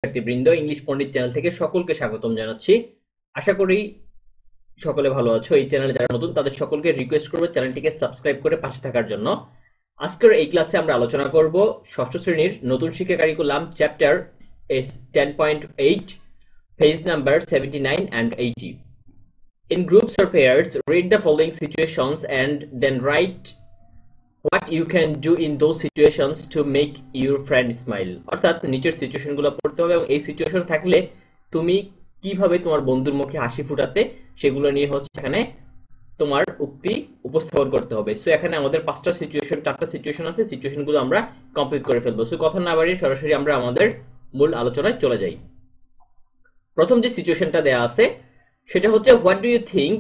শিক্ষার্থীবৃন্দ, ইংলিশ পণ্ডিত চ্যানেল থেকে সকলকে স্বাগতম জানাচ্ছি। আশা করি সকলে ভালো আছো। এই চ্যানেলে যারা নতুন তাদের সকলকে রিকোয়েস্ট করবো চ্যানেলটিকে সাবস্ক্রাইব করে পাশে থাকার জন্য। আজকের এই ক্লাসে আমরা আলোচনা করব ষষ্ঠ শ্রেণীর নতুন শিক্ষা curriculum chapter 10.8, page number 79 and 80. In groups or pairs, read the following situations and then write what you can do in those situations to make your friend smile. অর্থাৎ নিচের সিচুয়েশনগুলো পড়তে হবে এবং এই সিচুয়েশন থাকলে তুমি কিভাবে তোমার বন্ধুর মুখে হাসি ফুটাতে সেগুলো নিয়ে হচ্ছে এখানে তোমার উক্তি উপস্থাপন করতে হবে। সো এখানে আমাদের চারটা সিচুয়েশন আছে, সিচুয়েশনগুলো আমরা কমপ্লিট করে ফেলবো। সো কথা না বাড়িয়ে সরাসরি আমরা আমাদের মূল আলোচনায় চলে যাই। প্রথম যে সিচুয়েশনটা দেয়া আছে সেটা হচ্ছে, what do you think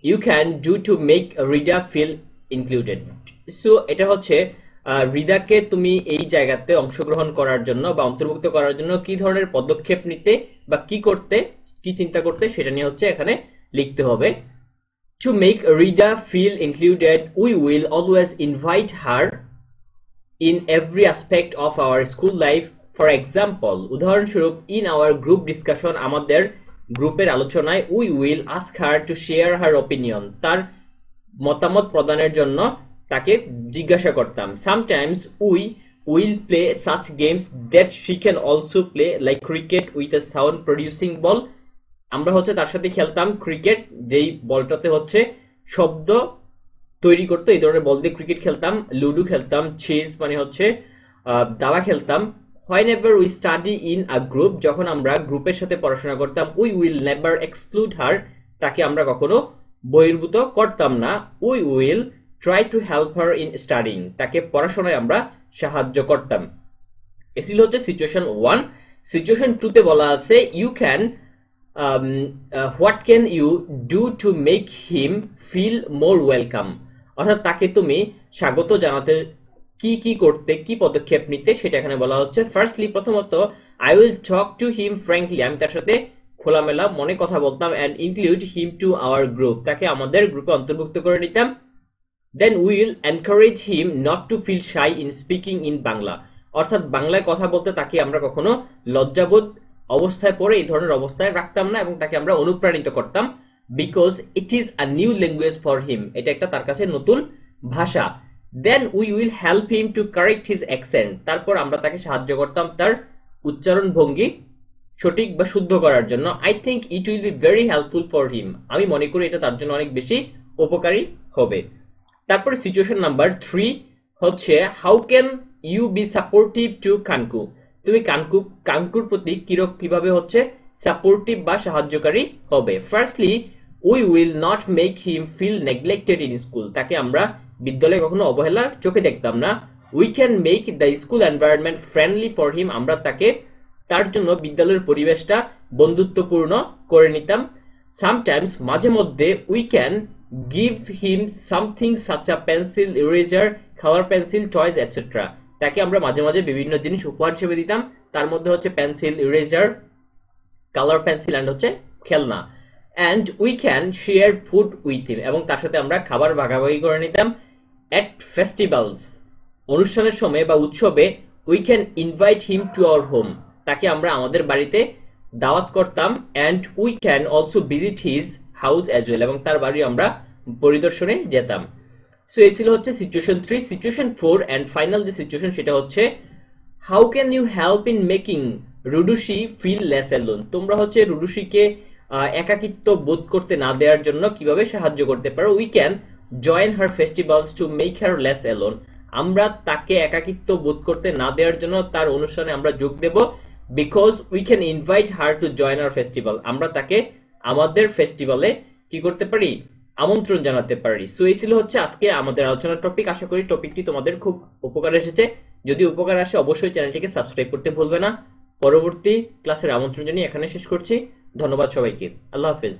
you can do to make Rida feel included. সো এটা হচ্ছে রিদাকে তুমি এই জায়গাতে অংশগ্রহণ করার জন্য বা অন্তর্ভুক্ত করার জন্য কি ধরনের পদক্ষেপ নিতে বা কি চিন্তা করতে সেটা নিয়ে হচ্ছে এখানে লিখতে হবে। To make Rida feel included, we will always invite her in every aspect of our school life. For example, উদাহরণস্বরূপ, in our group discussion, আমাদের গ্রুপের আলোচনায়, we will ask her to share her opinion. তার মতামত প্রদানের জন্য তাকে জিজ্ঞাসা করতাম। Sometimes we will play such games that she can also play, like cricket with a sound producing ball. আমরা হচ্ছে তার সাথে খেলতাম ক্রিকেট, যেই বলটাতে হচ্ছে শব্দ তৈরি করতো, এই ধরনের বল দিয়ে ক্রিকেট খেলতাম, লুডো খেলতাম, চেস মানে হচ্ছে দাবা খেলতাম। Whenever we study in a group, যখন আমরা গ্রুপের সাথে পড়াশোনা করতাম, we will never exclude her, তাকে আমরা কখনো বহির্ভূত করতাম না। We will try to help her in studying, তাকে পড়াশোনায় আমরা সাহায্য করতাম। এ ছিল হচ্ছে সিচুয়েশন 1। সিচুয়েশন 2 তে বলা আছে, you can what can you do to make him feel more welcome, অর্থাৎ তাকে তুমি স্বাগত জানাতে কি পদক্ষেপ নিতে সেটা এখানে বলা হচ্ছে। ফার্স্টলি, প্রথমত, I will talk to him frankly, আমি তার সাথে খোলামেলা মনে কথা বলতাম, and include him to our group, তাকে আমাদের গ্রুপে অন্তর্ভুক্ত করে নিতাম। Then we will encourage him not to feel shy in speaking in Bangla, অর্থাৎ বাংলায় কথা বলতে তাকে আমরা কখনো লজ্জাবোধ অবস্থায় পড়ে এই ধরনের অবস্থায় রাখতাম না এবং তাকে আমরা অনুপ্রাণিত করতাম, because it is a new language for him, এটা একটা তার কাছে নতুন ভাষা। Then we will help him to correct his accent, তারপর আমরা তাকে সাহায্য করতাম তার উচ্চারণ ভঙ্গি সঠিক বা শুদ্ধ করার জন্য। I think it will be very helpful for him, আমি মনে করি এটা তার জন্য অনেক বেশি উপকারী হবে। তারপরে সিচুয়েশন নাম্বার 3 হচ্ছে, how can you be supportive to Kanku, তুমি কানকুর প্রতি কিভাবে হচ্ছে সাপোর্টিভ বা সাহায্যকারী হবে। Firstly, we will not make him feel neglected in school, তাকে আমরা বিদ্যালয়ে কখনো অবহেলার চোখে দেখতাম না। We can make the school environment friendly for him, আমরা তার জন্য বিদ্যালয়ের পরিবেশটা বন্ধুত্বপূর্ণ করে নিতাম। সামটাইমস, মাঝে মধ্যে, we can give him something such a pencil, eraser, colour pencil, toys etcetera, তাকে আমরা মাঝে মাঝে বিভিন্ন জিনিস উপহার হিসেবে দিতাম, তার মধ্যে হচ্ছে pencil, eraser, colour pencil and হচ্ছে খেলনা। And we can share food with him, এবং তার সাথে আমরা খাবার ভাগাভাগি করে নিতাম। অ্যাট ফেস্টিভ্যালস, অনুষ্ঠানের সময় বা উৎসবে, we can invite him to our home, তাকে আমরা আমাদের বাড়িতে দাওয়াত করতাম। And we can also visit his house as well, এবং তার বাড়ি আমরা পরিদর্শনে যেতাম। সো এই ছিল হচ্ছে সিচুয়েশন 3। সিচুয়েশন 4 অ্যান্ড ফাইনাল যে সিচুয়েশন সেটা হচ্ছে, how can you help in making Rudushi feel less alone, তোমরা হচ্ছে রুডুশিকে একাকিত্ব বোধ করতে না দেওয়ার জন্য কিভাবে সাহায্য করতে পারো। We can join her festivals to make her less alone, আমরা তাকে একাকিত্ব বোধ করতে না দেওয়ার জন্য তার অনুষ্ঠানে আমরা যোগ দেব। Because we can invite her to join our festival, আমরা তাকে আমাদের ফেস্টিভ্যালে কি করতে পারি, আমন্ত্রণ জানাতে পারি। সো এই ছিল হচ্ছে আজকে আমাদের আলোচনার টপিক। আশা করি টপিকটি তোমাদের খুব উপকারে এসেছে। যদি উপকার আসে অবশ্যই চ্যানেলটিকে সাবস্ক্রাইব করতে ভুলবে না। পরবর্তী ক্লাসের আমন্ত্রণ জানিয়ে এখানে শেষ করছি। ধন্যবাদ সবাইকে। আল্লাহ হাফেজ।